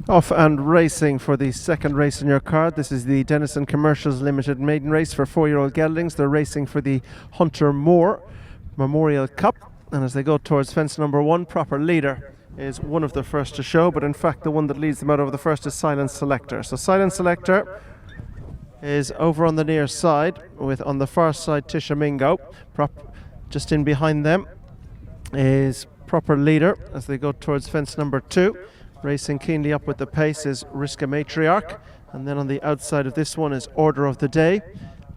Off and racing for the second race in your card. This is the Dennison Commercials Limited Maiden Race for 4yo Geldings. They're racing for the Hunter Moore Memorial Cup, and as they go towards fence number 1, Proper Leader is one of the first to show, but in fact the one that leads them out over the first is Silent Selector. So Silent Selector is over on the near side, with on the far side Tishomingo. Just in behind them is Proper Leader as they go towards fence number 2. Racing keenly up with the pace is Riska Matriarch, and then on the outside of this one is Order of the Day.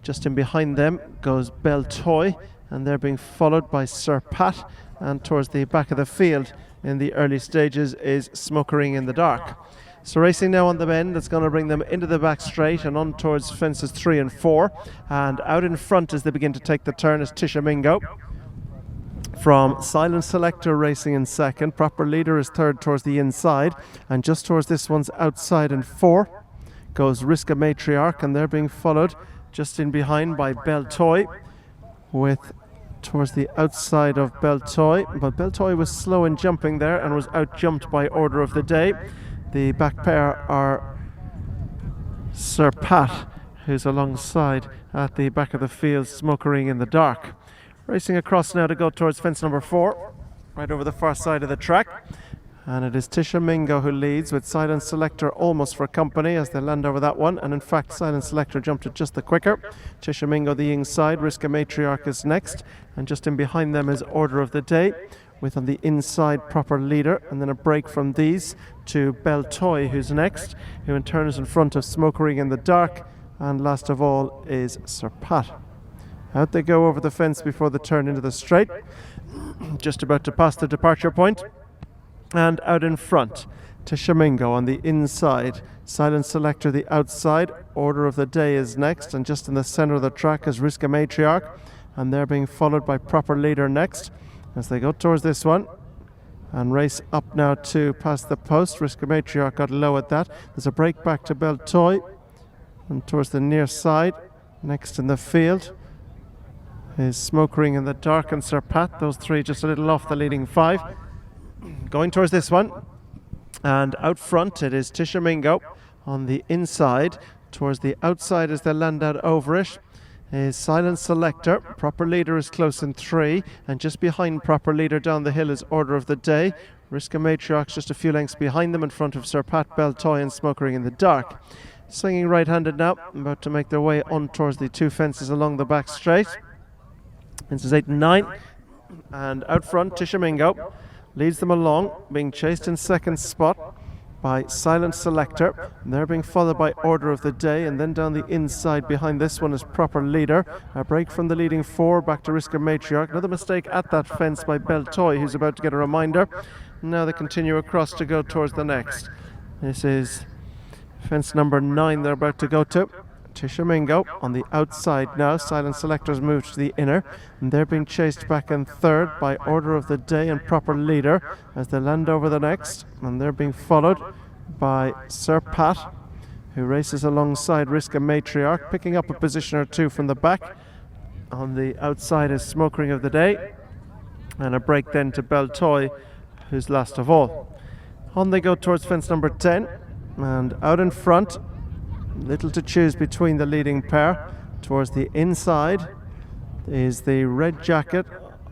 Just in behind them goes Bell Toy, and they're being followed by Sir Pat, and towards the back of the field in the early stages is Smokering in the Dark. So racing now on the bend, that's going to bring them into the back straight and on towards fences 3 and 4, and out in front as they begin to take the turn is Tishomingo. From Silent Selector racing in second, Proper Leader is third towards the inside, and just towards this one's outside in 4 goes Riska Matriarch, and they're being followed just in behind by Bell Toy, with towards the outside of Bell Toy, but Bell Toy was slow in jumping there and was out jumped by Order of the Day. The back pair are Sir Pat, who's alongside at the back of the field, Smokering in the Dark. Racing across now to go towards fence number 4, right over the far side of the track. And it is Tishomingo who leads, with Silent Selector almost for company as they land over that one. And in fact, Silent Selector jumped it just the quicker. Tishomingo the inside, Riska Matriarch is next. And just in behind them is Order of the Day, with on the inside Proper Leader. And then a break from these to Bell Toy, who's next, who in turn is in front of Smokering in the Dark. And last of all is Sir Pat. Out they go over the fence before the turn into the straight, just about to pass the departure point. And out in front, Tishomingo on the inside, Silent Selector the outside, Order of the Day is next, and just in the centre of the track is Riska Matriarch, and they're being followed by Proper Leader next as they go towards this one and race up now to past the post. Riska Matriarch got low at that. There's a break back to Bell Toy, and towards the near side, next in the field, is Smokering in the Dark and Sir Pat. Those three just a little off the leading 5. Going towards this one, and out front it is Tishomingo on the inside. Towards the outside as they land out over it is Silent Selector. Proper Leader is close in 3, and just behind Proper Leader down the hill is Order of the Day. Riska Matriarch just a few lengths behind them in front of Sir Pat, Bell Toy and Smokering in the Dark. Swinging right-handed now, about to make their way on towards the 2 fences along the back straight. Fences 8 and 9, and out front Tishomingo leads them along, being chased in second spot by Silent Selector. They're being followed by Order of the Day, and then down the inside behind this one is Proper Leader. A break from the leading 4 back to Riska Matriarch. Another mistake at that fence by Bell Toy, who's about to get a reminder. Now they continue across to go towards the next. This is fence number 9 they're about to go to. Tishomingo on the outside now. Silent Selector's moved to the inner, and they're being chased back in third by Order of the Day and Proper Leader as they land over the next, and they're being followed by Sir Pat, who races alongside Riska Matriarch, picking up a position or 2 from the back. On the outside is Smokering of the Day, and a break then to Bell Toy, who's last of all. On they go towards fence number 10, and out in front, little to choose between the leading pair. Towards the inside is the red jacket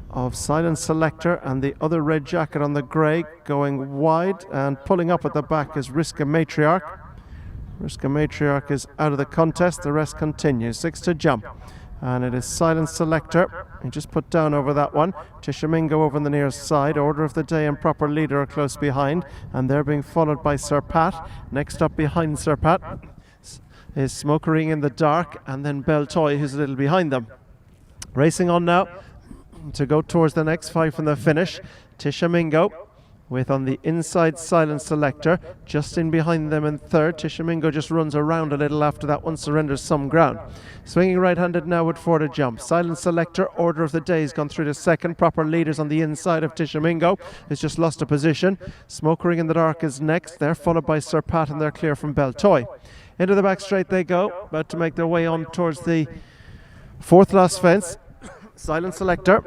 of Silent Selector, and the other red jacket on the grey going wide, and pulling up at the back is Riska Matriarch. Riska Matriarch is out of the contest. The rest continues. 6 to jump, and it is Silent Selector. He just put down over that one. Tishomingo over on the near side. Order of the Day and Proper Leader are close behind, and they're being followed by Sir Pat. Next up behind Sir Pat is Smokering in the Dark, and then Bell Toy, who's a little behind them. Racing on now to go towards the next 5 from the finish. Tishomingo with on the inside Silent Selector, just in behind them in third. Tishomingo just runs around a little after that one, surrenders some ground. Swinging right-handed now with 4 to jump. Silent Selector, Order of the Day has gone through to second. Proper Leaders on the inside of Tishomingo has just lost a position. Smokering in the Dark is next. They're followed by Sir Pat, and they're clear from Bell Toy. Into the back straight they go, about to make their way on towards the 4th last fence. Silent Selector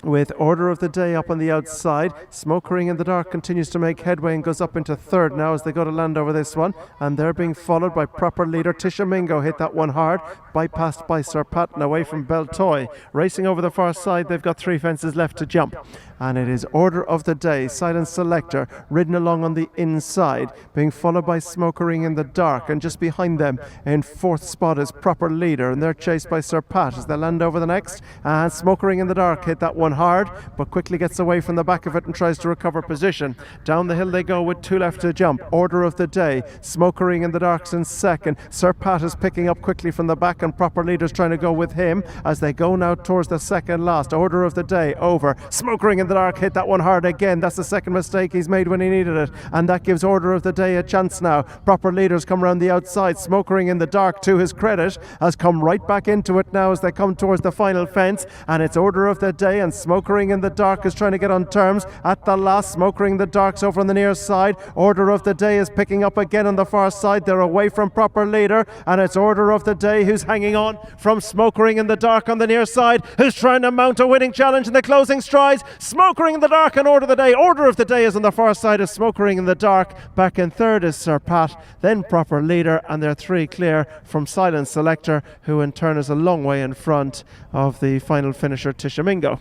with Order of the Day up on the outside. Smoke Ring in the Dark continues to make headway and goes up into third now as they go to land over this one, and they're being followed by Proper Leader. Tishomingo hit that one hard, bypassed by Sir Pat and away from Beltoy. Racing over the far side, they've got 3 fences left to jump, and it is Order of the Day, Silent Selector, ridden along on the inside, being followed by Smoke Ring in the Dark, and just behind them in 4th spot is Proper Leader, and they're chased by Sir Pat as they land over the next, and Smoke Ring in the Dark hit that one hard, but quickly gets away from the back of it and tries to recover position. Down the hill they go with 2 left to jump. Order of the Day, Smoke Ring in the Dark's in second. Sir Pat is picking up quickly from the back, and Proper Leader's trying to go with him as they go now towards the second last. Order of the Day over. Smoke Ring in the Dark hit that one hard again. That's the second mistake he's made when he needed it, and that gives Order of the Day a chance now. Proper Leader's come around the outside. Smoke Ring in the Dark, to his credit, has come right back into it now as they come towards the final fence, and it's Order of the Day, and Smoke Ring in the Dark is trying to get on terms at the last. Smoke Ring in the Dark's over on the near side. Order of the Day is picking up again on the far side. They're away from Proper Leader, and it's Order of the Day who's hanging on from Smoke Ring in the Dark on the near side, who's trying to mount a winning challenge in the closing strides. Smoke Ring in the Dark and Order of the Day. Order of the Day is on the far side of Smoke Ring in the Dark. Back in third is Sir Pat, then Proper Leader, and they're 3 clear from Silent Selector, who in turn is a long way in front of the final finisher, Tishomingo.